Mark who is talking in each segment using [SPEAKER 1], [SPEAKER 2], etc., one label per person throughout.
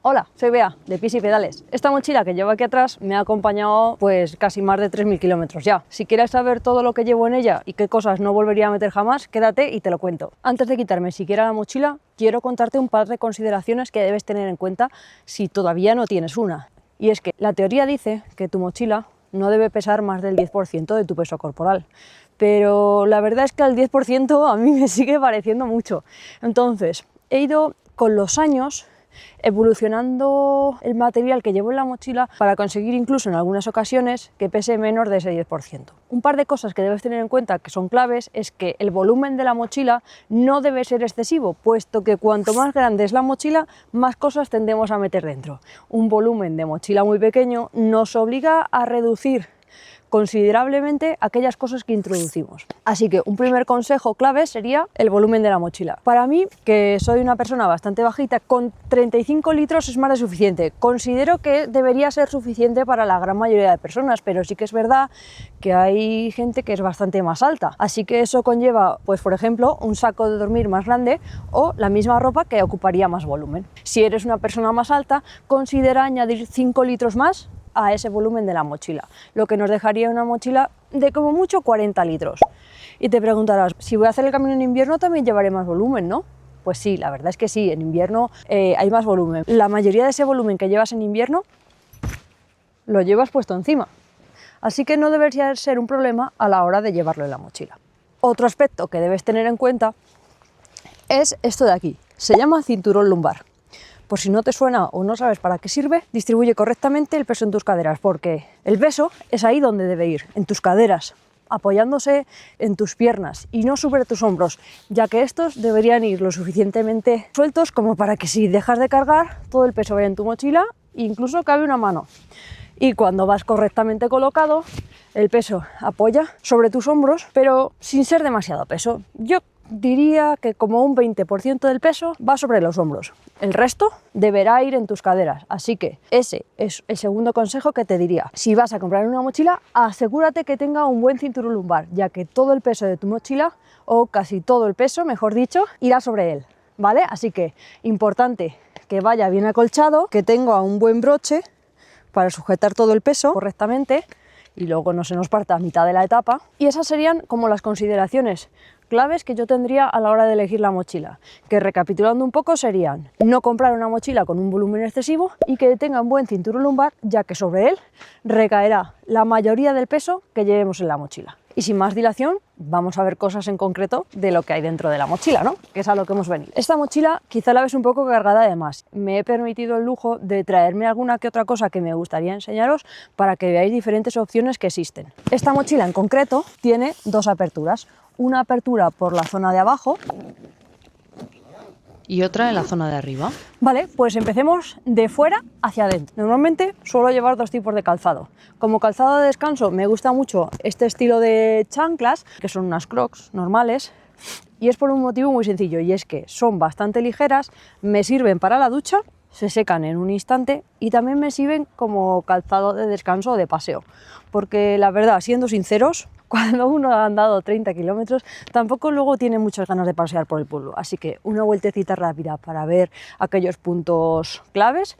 [SPEAKER 1] Hola, soy Bea, de Pies y Pedales. Esta mochila que llevo aquí atrás me ha acompañado pues casi más de 3.000 kilómetros ya. Si quieres saber todo lo que llevo en ella y qué cosas no volvería a meter jamás, quédate y te lo cuento. Antes de quitarme siquiera la mochila, quiero contarte un par de consideraciones que debes tener en cuenta si todavía no tienes una. Y es que la teoría dice que tu mochila no debe pesar más del 10% de tu peso corporal. Pero la verdad es que el 10% a mí me sigue pareciendo mucho. Entonces, he ido con los años evolucionando el material que llevo en la mochila para conseguir incluso en algunas ocasiones que pese menos de ese 10%. Un par de cosas que debes tener en cuenta que son claves es que el volumen de la mochila no debe ser excesivo, puesto que cuanto más grande es la mochila, más cosas tendemos a meter dentro. Un volumen de mochila muy pequeño nos obliga a reducir considerablemente aquellas cosas que introducimos. Así que un primer consejo clave sería el volumen de la mochila. Para mí, que soy una persona bastante bajita, con 35 litros es más de suficiente. Considero que debería ser suficiente para la gran mayoría de personas, pero sí que es verdad que hay gente que es bastante más alta. Así que eso conlleva, pues por ejemplo, un saco de dormir más grande o la misma ropa que ocuparía más volumen. Si eres una persona más alta, considera añadir 5 litros más a ese volumen de la mochila, lo que nos dejaría una mochila de como mucho 40 litros. Y te preguntarás, si voy a hacer el camino en invierno también llevaré más volumen, ¿no? Pues sí, la verdad es que sí, en invierno hay más volumen. La mayoría de ese volumen que llevas en invierno lo llevas puesto encima, así que no debería ser un problema a la hora de llevarlo en la mochila. Otro aspecto que debes tener en cuenta es esto de aquí, se llama cinturón lumbar. Por si no te suena o no sabes para qué sirve, distribuye correctamente el peso en tus caderas, porque el peso es ahí donde debe ir, en tus caderas, apoyándose en tus piernas y no sobre tus hombros, ya que estos deberían ir lo suficientemente sueltos como para que si dejas de cargar, todo el peso vaya en tu mochila e incluso cabe una mano. Y cuando vas correctamente colocado, el peso apoya sobre tus hombros, pero sin ser demasiado peso. Yo diría que como un 20% del peso va sobre los hombros. El resto deberá ir en tus caderas. Así que ese es el segundo consejo que te diría. Si vas a comprar una mochila, asegúrate que tenga un buen cinturón lumbar, ya que todo el peso de tu mochila, o casi todo el peso, mejor dicho, irá sobre él, ¿vale? Así que importante que vaya bien acolchado, que tenga un buen broche para sujetar todo el peso correctamente y luego no se nos parta a mitad de la etapa. Y esas serían como las consideraciones claves que yo tendría a la hora de elegir la mochila, que recapitulando un poco serían: no comprar una mochila con un volumen excesivo y que tenga un buen cinturón lumbar, ya que sobre él recaerá la mayoría del peso que llevemos en la mochila. Y sin más dilación, vamos a ver cosas en concreto de lo que hay dentro de la mochila, ¿no? Que es a lo que hemos venido. Esta mochila quizá la ves un poco cargada de más. Me he permitido el lujo de traerme alguna que otra cosa que me gustaría enseñaros para que veáis diferentes opciones que existen. Esta mochila en concreto tiene dos aperturas. Una apertura por la zona de abajo
[SPEAKER 2] y otra en la zona de arriba.
[SPEAKER 1] Vale, pues empecemos de fuera hacia adentro. Normalmente suelo llevar dos tipos de calzado. Como calzado de descanso me gusta mucho este estilo de chanclas, que son unas Crocs normales, y es por un motivo muy sencillo, y es que son bastante ligeras, me sirven para la ducha, se secan en un instante y también me sirven como calzado de descanso o de paseo, porque la verdad, siendo sinceros, cuando uno ha andado 30 kilómetros, tampoco luego tiene muchas ganas de pasear por el pueblo. Así que una vueltecita rápida para ver aquellos puntos claves,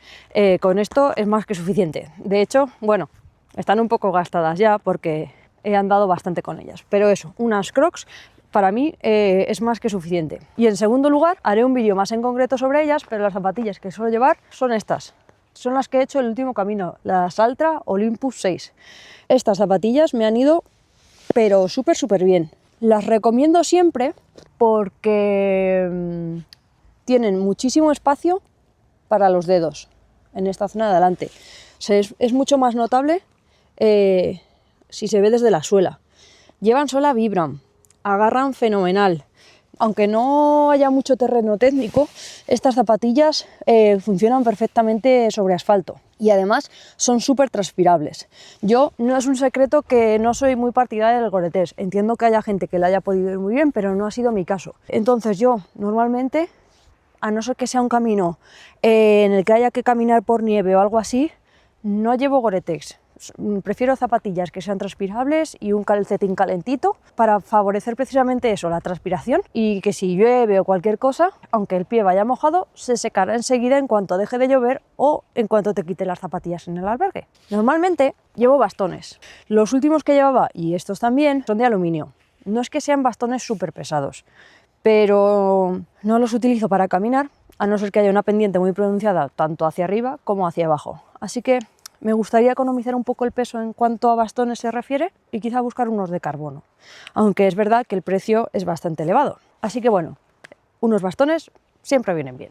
[SPEAKER 1] con esto es más que suficiente. De hecho, bueno, están un poco gastadas ya porque he andado bastante con ellas. Pero eso, unas Crocs para mí es más que suficiente. Y en segundo lugar, haré un vídeo más en concreto sobre ellas, pero las zapatillas que suelo llevar son estas. Son las que he hecho el último camino, las Altra Olympus 6. Estas zapatillas me han ido pero súper bien. Las recomiendo siempre porque tienen muchísimo espacio para los dedos en esta zona de adelante. Es mucho más notable si se ve desde la suela. Llevan suela Vibram, agarran fenomenal. Aunque no haya mucho terreno técnico, estas zapatillas funcionan perfectamente sobre asfalto y además son súper transpirables. Yo, no es un secreto que no soy muy partidaria del Gore-Tex. Entiendo que haya gente que le haya podido ir muy bien, pero no ha sido mi caso. Entonces yo, normalmente, a no ser que sea un camino en el que haya que caminar por nieve o algo así, no llevo Gore-Tex. Prefiero zapatillas que sean transpirables y un calcetín calentito para favorecer precisamente eso, la transpiración, y que si llueve o cualquier cosa, aunque el pie vaya mojado, se secará enseguida en cuanto deje de llover o en cuanto te quite las zapatillas en el albergue. Normalmente llevo bastones. Los últimos que llevaba, y estos también, son de aluminio. No es que sean bastones súper pesados, pero no los utilizo para caminar, a no ser que haya una pendiente muy pronunciada tanto hacia arriba como hacia abajo. Así que me gustaría economizar un poco el peso en cuanto a bastones se refiere y quizá buscar unos de carbono, aunque es verdad que el precio es bastante elevado. Así que bueno, unos bastones siempre vienen bien.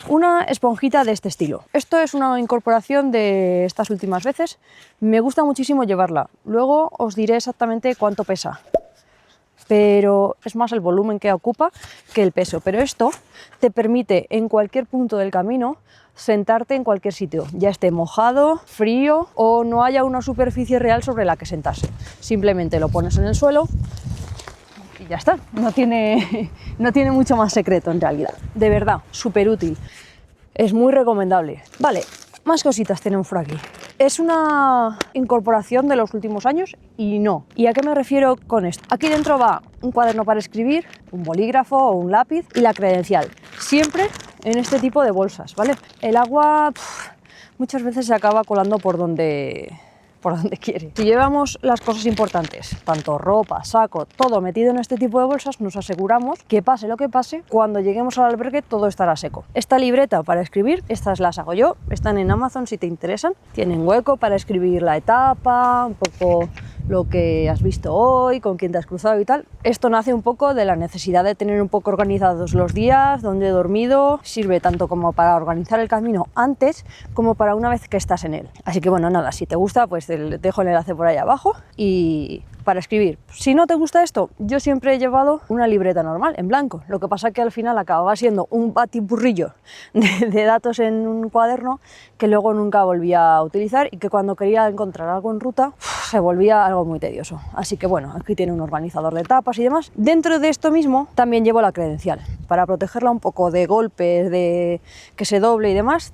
[SPEAKER 1] Una esponjita de este estilo. Esto es una incorporación de estas últimas veces. Me gusta muchísimo llevarla. Luego os diré exactamente cuánto pesa, pero es más el volumen que ocupa que el peso. Pero esto te permite en cualquier punto del camino sentarte en cualquier sitio, ya esté mojado, frío o no haya una superficie real sobre la que sentarse. Simplemente lo pones en el suelo y ya está. No tiene mucho más secreto en realidad. De verdad, súper útil. Es muy recomendable. Vale, más cositas tenemos por aquí. Es una incorporación de los últimos años y no. ¿Y a qué me refiero con esto? Aquí dentro va un cuaderno para escribir, un bolígrafo o un lápiz y la credencial. Siempre en este tipo de bolsas, ¿vale? El agua muchas veces se acaba colando por donde quiere. Si llevamos las cosas importantes, tanto ropa, saco, todo metido en este tipo de bolsas, nos aseguramos que pase lo que pase, cuando lleguemos al albergue todo estará seco. Esta libreta para escribir, estas las hago yo, están en Amazon si te interesan. Tienen hueco para escribir la etapa, un poco lo que has visto hoy, con quién te has cruzado y tal. Esto nace un poco de la necesidad de tener un poco organizados los días, dónde he dormido. Sirve tanto como para organizar el camino antes como para una vez que estás en él. Así que bueno, nada, si te gusta, pues te dejo el enlace por ahí abajo. Y para escribir, si no te gusta esto, yo siempre he llevado una libreta normal, en blanco. Lo que pasa es que al final acababa siendo un batiburrillo de datos en un cuaderno que luego nunca volvía a utilizar y que cuando quería encontrar algo en ruta se volvía algo muy tedioso. Así que bueno, aquí tiene un organizador de etapas y demás. Dentro de esto mismo también llevo la credencial para protegerla un poco de golpes, de que se doble y demás.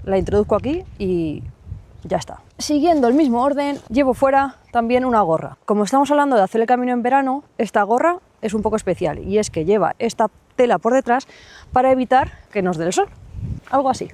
[SPEAKER 1] La introduzco aquí y ya está. Siguiendo el mismo orden, llevo fuera también una gorra. Como estamos hablando de hacer el camino en verano, esta gorra es un poco especial y es que lleva esta tela por detrás para evitar que nos dé el sol. Algo así.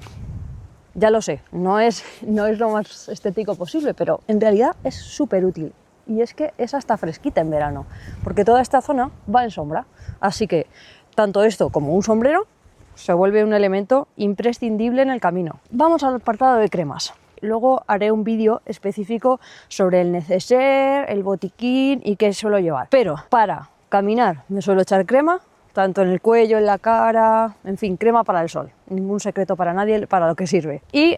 [SPEAKER 1] Ya lo sé, no es lo más estético posible, pero en realidad es súper útil. Y es que es hasta fresquita en verano, porque toda esta zona va en sombra. Así que tanto esto como un sombrero se vuelve un elemento imprescindible en el camino. Vamos al apartado de cremas. Luego haré un vídeo específico sobre el neceser, el botiquín y qué suelo llevar. Pero para caminar me suelo echar crema, tanto en el cuello, en la cara, en fin, crema para el sol. Ningún secreto para nadie, para lo que sirve. Y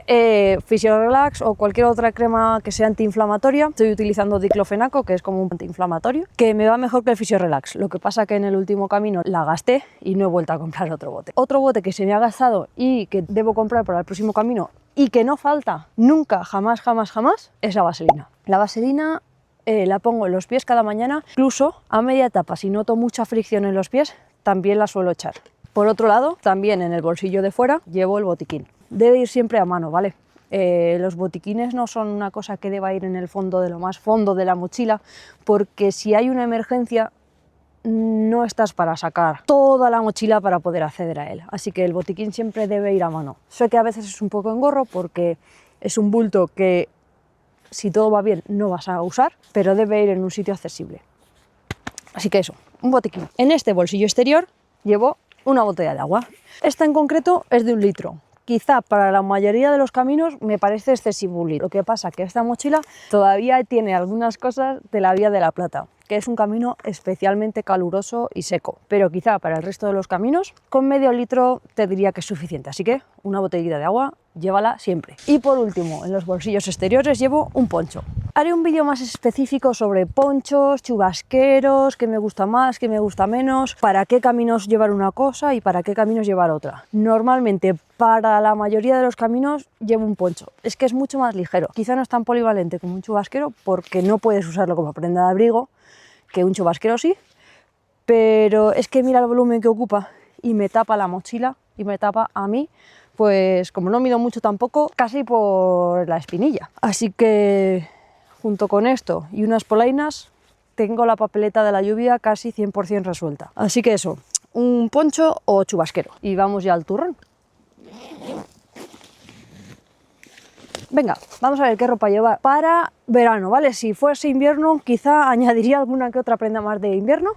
[SPEAKER 1] Physiorelax o cualquier otra crema que sea antiinflamatoria. Estoy utilizando diclofenaco, que es como un antiinflamatorio, que me va mejor que el Physiorelax. Lo que pasa que en el último camino la gasté y no he vuelto a comprar otro bote. Otro bote que se me ha gastado y que debo comprar para el próximo camino y que no falta nunca, jamás, es la vaselina. La vaselina la pongo en los pies cada mañana, incluso a media etapa, si noto mucha fricción en los pies, también la suelo echar. Por otro lado, también en el bolsillo de fuera llevo el botiquín. Debe ir siempre a mano, ¿vale? Los botiquines no son una cosa que deba ir en el fondo de lo más fondo de la mochila, porque si hay una emergencia no estás para sacar toda la mochila para poder acceder a él. Así que el botiquín siempre debe ir a mano. Sé que a veces es un poco engorro porque es un bulto que si todo va bien no vas a usar, pero debe ir en un sitio accesible. Así que eso, un botiquín. En este bolsillo exterior llevo una botella de agua. Esta en concreto es de 1 litro. Quizá para la mayoría de los caminos me parece excesivo 1 litro. Lo que pasa es que esta mochila todavía tiene algunas cosas de la Vía de la Plata, que es un camino especialmente caluroso y seco. Pero quizá para el resto de los caminos, con medio litro te diría que es suficiente. Así que una botellita de agua, llévala siempre. Y por último, en los bolsillos exteriores llevo un poncho. Haré un vídeo más específico sobre ponchos, chubasqueros, qué me gusta más, qué me gusta menos, para qué caminos llevar una cosa y para qué caminos llevar otra. Normalmente para la mayoría de los caminos llevo un poncho. Es que es mucho más ligero. Quizá no es tan polivalente como un chubasquero porque no puedes usarlo como prenda de abrigo, que un chubasquero sí, pero es que mira el volumen que ocupa y me tapa la mochila y me tapa a mí, pues como no mido mucho tampoco, casi por la espinilla. Así que junto con esto y unas polainas, tengo la papeleta de la lluvia casi 100% resuelta. Así que eso, un poncho o chubasquero. Y vamos ya al turrón. Venga, vamos a ver qué ropa llevar para verano, ¿vale? Si fuese invierno, quizá añadiría alguna que otra prenda más de invierno,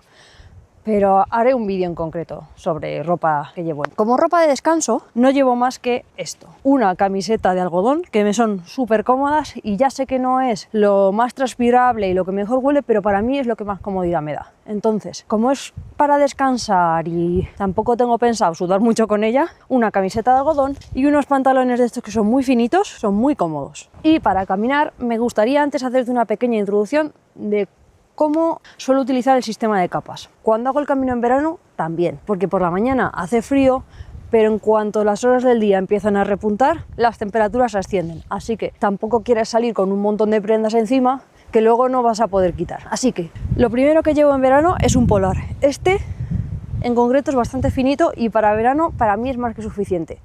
[SPEAKER 1] pero haré un vídeo en concreto sobre ropa que llevo. Como ropa de descanso no llevo más que esto, una camiseta de algodón que me son súper cómodas y ya sé que no es lo más transpirable y lo que mejor huele, pero para mí es lo que más comodidad me da. Entonces, como es para descansar y tampoco tengo pensado sudar mucho con ella, una camiseta de algodón y unos pantalones de estos que son muy finitos, son muy cómodos. Y para caminar me gustaría antes hacerte una pequeña introducción de cómo suelo utilizar el sistema de capas. Cuando hago el camino en verano, también, porque por la mañana hace frío, pero en cuanto las horas del día empiezan a repuntar, las temperaturas ascienden. Así que tampoco quieres salir con un montón de prendas encima que luego no vas a poder quitar. Así que lo primero que llevo en verano es un polar. Este en concreto es bastante finito y para verano para mí es más que suficiente.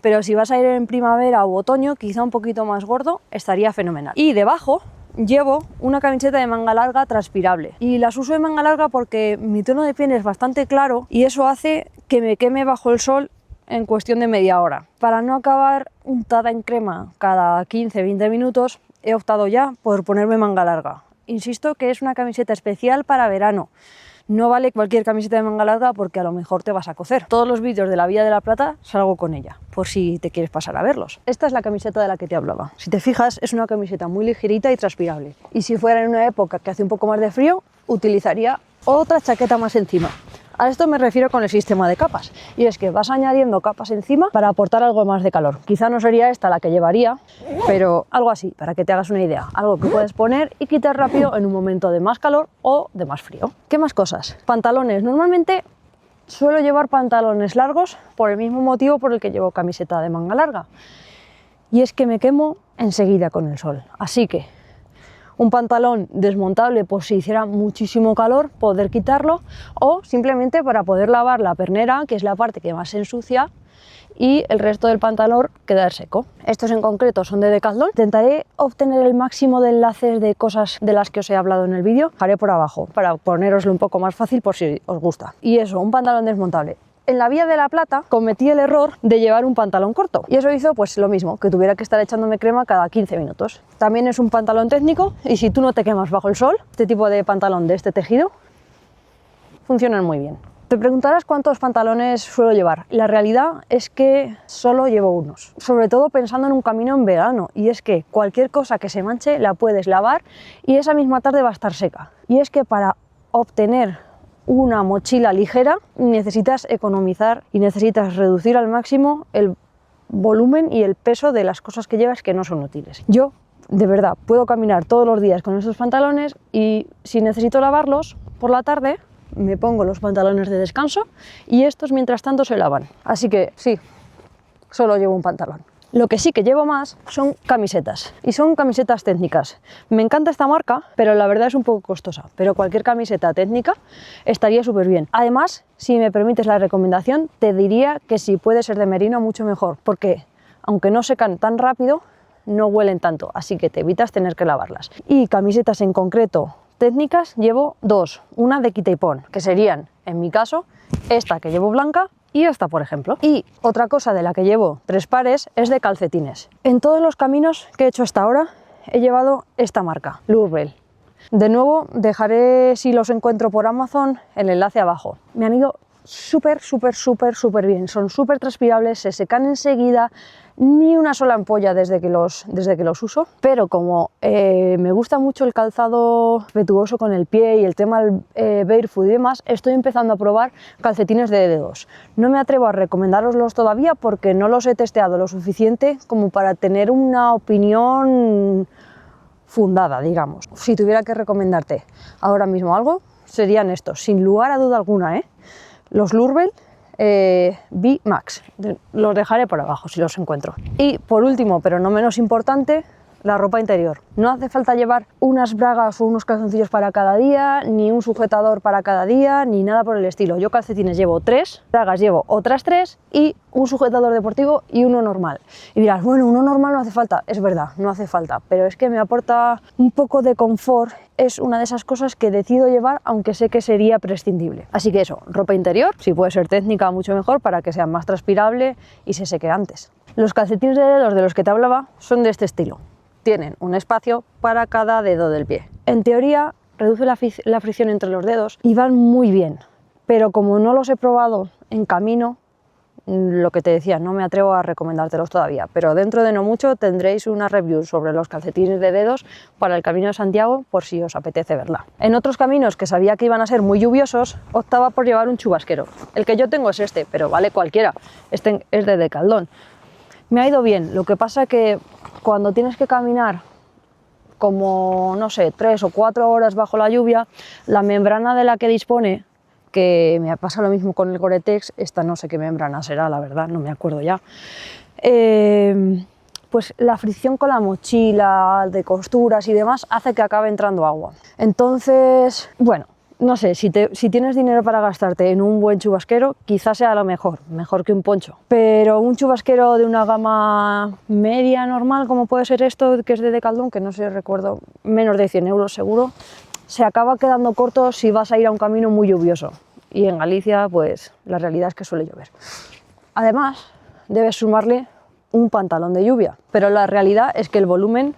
[SPEAKER 1] Pero si vas a ir en primavera o otoño, quizá un poquito más gordo, estaría fenomenal. Y debajo llevo una camiseta de manga larga transpirable y las uso de manga larga porque mi tono de piel es bastante claro y eso hace que me queme bajo el sol en cuestión de media hora. Para no acabar untada en crema cada 15-20 minutos he optado ya por ponerme manga larga. Insisto que es una camiseta especial para verano. No vale cualquier camiseta de manga larga porque a lo mejor te vas a cocer. Todos los vídeos de la Vía de la Plata salgo con ella, por si te quieres pasar a verlos. Esta es la camiseta de la que te hablaba. Si te fijas, es una camiseta muy ligerita y transpirable. Y si fuera en una época que hace un poco más de frío, utilizaría otra chaqueta más encima. A esto me refiero con el sistema de capas, y es que vas añadiendo capas encima para aportar algo más de calor. Quizá no sería esta la que llevaría, pero algo así, para que te hagas una idea. Algo que puedes poner y quitar rápido en un momento de más calor o de más frío. ¿Qué más cosas? Pantalones. Normalmente suelo llevar pantalones largos por el mismo motivo por el que llevo camiseta de manga larga, y es que me quemo enseguida con el sol. Así que un pantalón desmontable por si hiciera muchísimo calor, poder quitarlo, o simplemente para poder lavar la pernera, que es la parte que más se ensucia, y el resto del pantalón quedar seco. Estos en concreto son de Decathlon. Intentaré obtener el máximo de enlaces de cosas de las que os he hablado en el vídeo. Haré por abajo para ponéroslo un poco más fácil por si os gusta. Y eso, un pantalón desmontable. En la Vía de la Plata cometí el error de llevar un pantalón corto y eso hizo pues lo mismo, que tuviera que estar echándome crema cada 15 minutos. También es un pantalón técnico y si tú no te quemas bajo el sol, este tipo de pantalón de este tejido funcionan muy bien. Te preguntarás cuántos pantalones suelo llevar. La realidad es que solo llevo unos, sobre todo pensando en un camino en verano, y es que cualquier cosa que se manche la puedes lavar y esa misma tarde va a estar seca. Y es que para obtener una mochila ligera necesitas economizar y necesitas reducir al máximo el volumen y el peso de las cosas que llevas que no son útiles. Yo, de verdad, puedo caminar todos los días con estos pantalones y si necesito lavarlos por la tarde, me pongo los pantalones de descanso y estos mientras tanto se lavan. Así que sí, solo llevo un pantalón. Lo que sí que llevo más son camisetas, y son camisetas técnicas. Me encanta esta marca, pero la verdad es un poco costosa, pero cualquier camiseta técnica estaría súper bien. Además, si me permites la recomendación, te diría que si puede ser de merino mucho mejor, porque aunque no secan tan rápido, no huelen tanto, así que te evitas tener que lavarlas. Y camisetas en concreto técnicas llevo dos, una de quita y pon, que serían, en mi caso, esta que llevo blanca y esta, por ejemplo. Y otra cosa de la que llevo 3 pares es de calcetines. En todos los caminos que he hecho hasta ahora he llevado esta marca, Lurvel. De nuevo dejaré, si los encuentro por Amazon, el enlace abajo. Me han ido súper bien, son súper transpirables, se secan enseguida, ni una sola ampolla desde que los uso, pero como me gusta mucho el calzado respetuoso con el pie y el tema del barefoot y demás, estoy empezando a probar calcetines de dedos. No me atrevo a recomendároslos todavía porque no los he testeado lo suficiente como para tener una opinión fundada, digamos. Si tuviera que recomendarte ahora mismo algo, serían estos, sin lugar a duda alguna, los Lurvel V-Max. Los dejaré por abajo si los encuentro. Y por último, pero no menos importante, la ropa interior. No hace falta llevar unas bragas o unos calzoncillos para cada día, ni un sujetador para cada día, ni nada por el estilo. Yo calcetines llevo 3, bragas llevo otras 3 y un sujetador deportivo y uno normal. Y dirás, bueno, uno normal no hace falta. Es verdad, no hace falta, pero es que me aporta un poco de confort. Es una de esas cosas que decido llevar, aunque sé que sería prescindible. Así que eso, ropa interior, si puede ser técnica, mucho mejor, para que sea más transpirable y se seque antes. Los calcetines de dedos de los que te hablaba son de este estilo. Tienen un espacio para cada dedo del pie. En teoría, reduce la fricción entre los dedos y van muy bien, pero como no los he probado en camino, lo que te decía, no me atrevo a recomendártelos todavía, pero dentro de no mucho tendréis una review sobre los calcetines de dedos para el Camino de Santiago por si os apetece verla. En otros caminos que sabía que iban a ser muy lluviosos, optaba por llevar un chubasquero. El que yo tengo es este, pero vale cualquiera, este es de Decathlon. Me ha ido bien, lo que pasa que cuando tienes que caminar como, no sé, 3 o 4 horas bajo la lluvia, la membrana de la que dispone, que me pasa lo mismo con el Gore-Tex, esta no sé qué membrana será, la verdad, no me acuerdo ya, pues la fricción con la mochila, de costuras y demás, hace que acabe entrando agua. Entonces, bueno, no sé, si tienes dinero para gastarte en un buen chubasquero, quizás sea lo mejor que un poncho. Pero un chubasquero de una gama media normal, como puede ser esto, que es de Decathlon, que no sé, recuerdo, menos de 100 euros seguro, se acaba quedando corto si vas a ir a un camino muy lluvioso. Y en Galicia, pues la realidad es que suele llover. Además, debes sumarle un pantalón de lluvia. Pero la realidad es que el volumen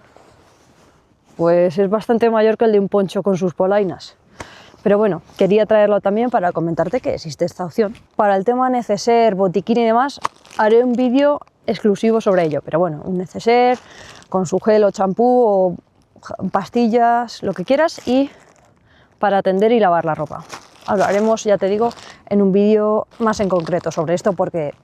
[SPEAKER 1] pues es bastante mayor que el de un poncho con sus polainas. Pero bueno, quería traerlo también para comentarte que existe esta opción. Para el tema neceser, botiquín y demás, haré un vídeo exclusivo sobre ello. Pero bueno, un neceser con su gel o champú o pastillas, lo que quieras, y para tender y lavar la ropa. Hablaremos, ya te digo, en un vídeo más en concreto sobre esto porque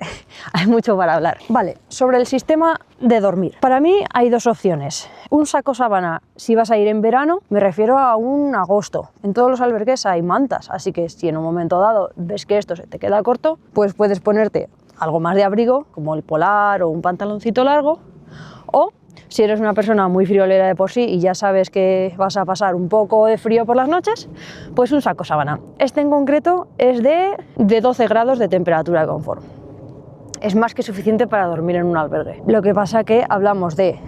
[SPEAKER 1] hay mucho para hablar. Vale, sobre el sistema de dormir. Para mí hay dos opciones. Un saco sábana si vas a ir en verano, me refiero a un agosto. En todos los albergues hay mantas, así que si en un momento dado ves que esto se te queda corto, pues puedes ponerte algo más de abrigo, como el polar o un pantaloncito largo, o si eres una persona muy friolera de por sí y ya sabes que vas a pasar un poco de frío por las noches, pues un saco sábana. Este en concreto es de 12 grados de temperatura de confort. Es más que suficiente para dormir en un albergue. Lo que pasa que hablamos de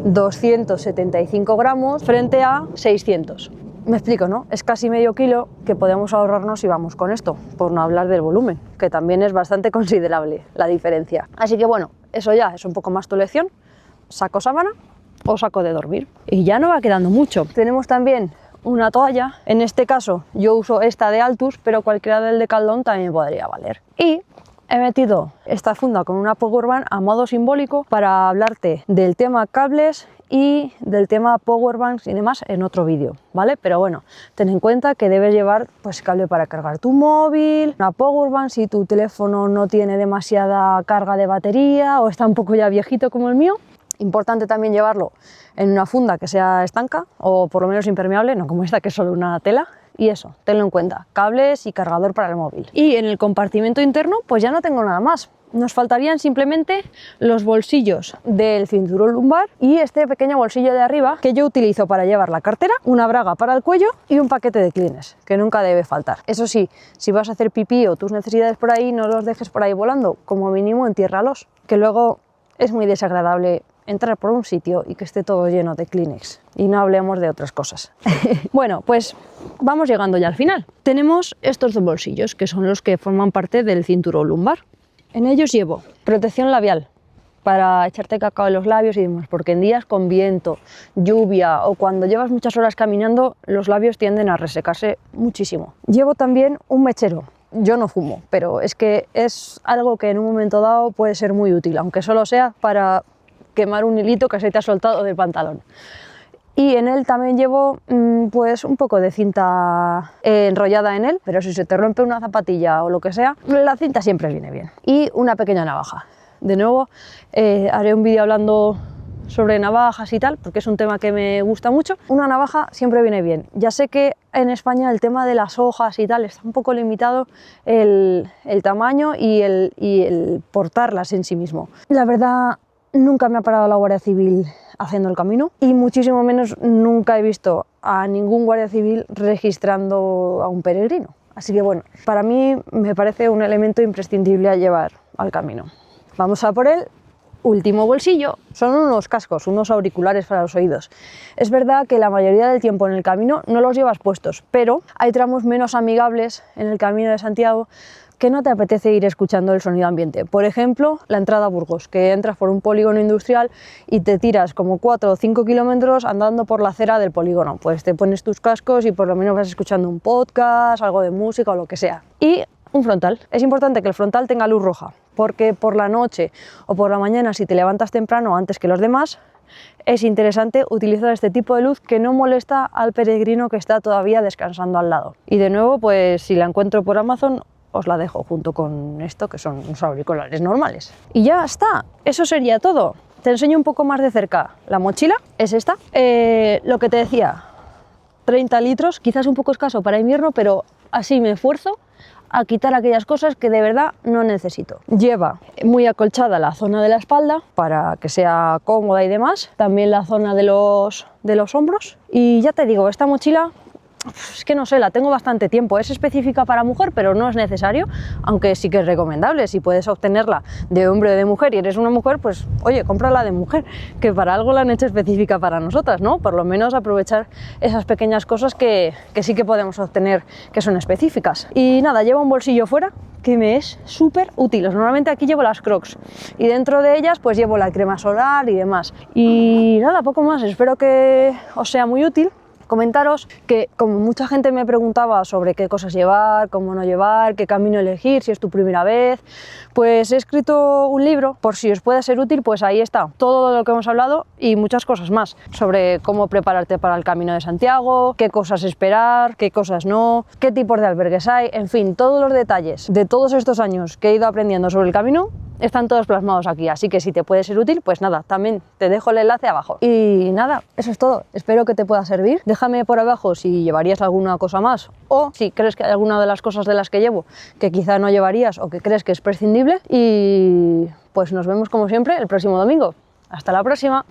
[SPEAKER 1] 275 gramos frente a 600. Me explico, ¿no? Es casi medio kilo que podemos ahorrarnos si vamos con esto, por no hablar del volumen, que también es bastante considerable la diferencia. Así que bueno, eso ya es un poco más tu elección. Saco sábana o saco de dormir. Y ya no va quedando mucho. Tenemos también una toalla. En este caso yo uso esta de Altus, pero cualquiera del Decathlon también podría valer. Y he metido esta funda con una Powerbank a modo simbólico para hablarte del tema cables y del tema Powerbanks y demás en otro vídeo, ¿vale? Pero bueno, ten en cuenta que debes llevar pues cable para cargar tu móvil, una Powerbank si tu teléfono no tiene demasiada carga de batería o está un poco ya viejito como el mío. Importante también llevarlo en una funda que sea estanca o por lo menos impermeable, no como esta que es solo una tela. Y eso, tenlo en cuenta, cables y cargador para el móvil. Y en el compartimento interno pues ya no tengo nada más. Nos faltarían simplemente los bolsillos del cinturón lumbar y este pequeño bolsillo de arriba que yo utilizo para llevar la cartera, una braga para el cuello y un paquete de Kleenex, que nunca debe faltar. Eso sí, si vas a hacer pipí o tus necesidades por ahí, no los dejes por ahí volando, como mínimo entiérralos, que luego es muy desagradable entrar por un sitio y que esté todo lleno de Kleenex. Y no hablemos de otras cosas. Bueno, pues vamos llegando ya al final. Tenemos estos dos bolsillos, que son los que forman parte del cinturón lumbar. En ellos llevo protección labial, para echarte cacao en los labios y demás, porque en días con viento, lluvia o cuando llevas muchas horas caminando, los labios tienden a resecarse muchísimo. Llevo también un mechero. Yo no fumo, pero es que es algo que en un momento dado puede ser muy útil, aunque solo sea para quemar un hilito que se te ha soltado del pantalón. Y en él también llevo pues un poco de cinta enrollada en él, pero si se te rompe una zapatilla o lo que sea, la cinta siempre viene bien. Y una pequeña navaja. De nuevo, haré un vídeo hablando sobre navajas y tal, porque es un tema que me gusta mucho. Una navaja siempre viene bien. Ya sé que en España el tema de las hojas y tal está un poco limitado el tamaño y el portarlas en sí mismo. La verdad, nunca me ha parado la Guardia Civil haciendo el camino y muchísimo menos nunca he visto a ningún guardia civil registrando a un peregrino. Así que bueno, para mí me parece un elemento imprescindible a llevar al camino. Vamos a por el último bolsillo. Son unos cascos, unos auriculares para los oídos. Es verdad que la mayoría del tiempo en el camino no los llevas puestos, pero hay tramos menos amigables en el Camino de Santiago que no te apetece ir escuchando el sonido ambiente. Por ejemplo, la entrada a Burgos, que entras por un polígono industrial y te tiras como 4 o 5 kilómetros andando por la acera del polígono. Pues te pones tus cascos y por lo menos vas escuchando un podcast, algo de música o lo que sea. Y un frontal. Es importante que el frontal tenga luz roja, porque por la noche o por la mañana, si te levantas temprano antes que los demás, es interesante utilizar este tipo de luz que no molesta al peregrino que está todavía descansando al lado. Y de nuevo, pues si la encuentro por Amazon, os la dejo junto con esto, que son unos auriculares normales. Y ya está, eso sería todo. Te enseño un poco más de cerca. La mochila es esta. Lo que te decía, 30 litros, quizás un poco escaso para invierno, pero así me esfuerzo a quitar aquellas cosas que de verdad no necesito. Lleva muy acolchada la zona de la espalda para que sea cómoda y demás, también la zona de los hombros. Y ya te digo, esta mochila es que no sé, la tengo bastante tiempo. Es específica para mujer, pero no es necesario, aunque sí que es recomendable. Si puedes obtenerla de hombre o de mujer y eres una mujer, pues oye, cómprala de mujer, que para algo la han hecho específica para nosotras, ¿no? Por lo menos aprovechar esas pequeñas cosas que sí que podemos obtener, que son específicas. Y nada, lleva un bolsillo fuera que me es súper útil. Normalmente aquí llevo las Crocs y dentro de ellas pues llevo la crema solar y demás. Y nada, poco más. Espero que os sea muy útil. Comentaros que, como mucha gente me preguntaba sobre qué cosas llevar, cómo no llevar, qué camino elegir, si es tu primera vez, pues he escrito un libro, por si os puede ser útil, pues ahí está todo lo que hemos hablado y muchas cosas más, sobre cómo prepararte para el Camino de Santiago, qué cosas esperar, qué cosas no, qué tipos de albergues hay, en fin, todos los detalles de todos estos años que he ido aprendiendo sobre el camino están todos plasmados aquí, así que si te puede ser útil, pues nada, también te dejo el enlace abajo. Y nada, eso es todo, espero que te pueda servir. Déjame por abajo si llevarías alguna cosa más o si crees que hay alguna de las cosas de las que llevo que quizá no llevarías o que crees que es prescindible y pues nos vemos como siempre el próximo domingo. Hasta la próxima.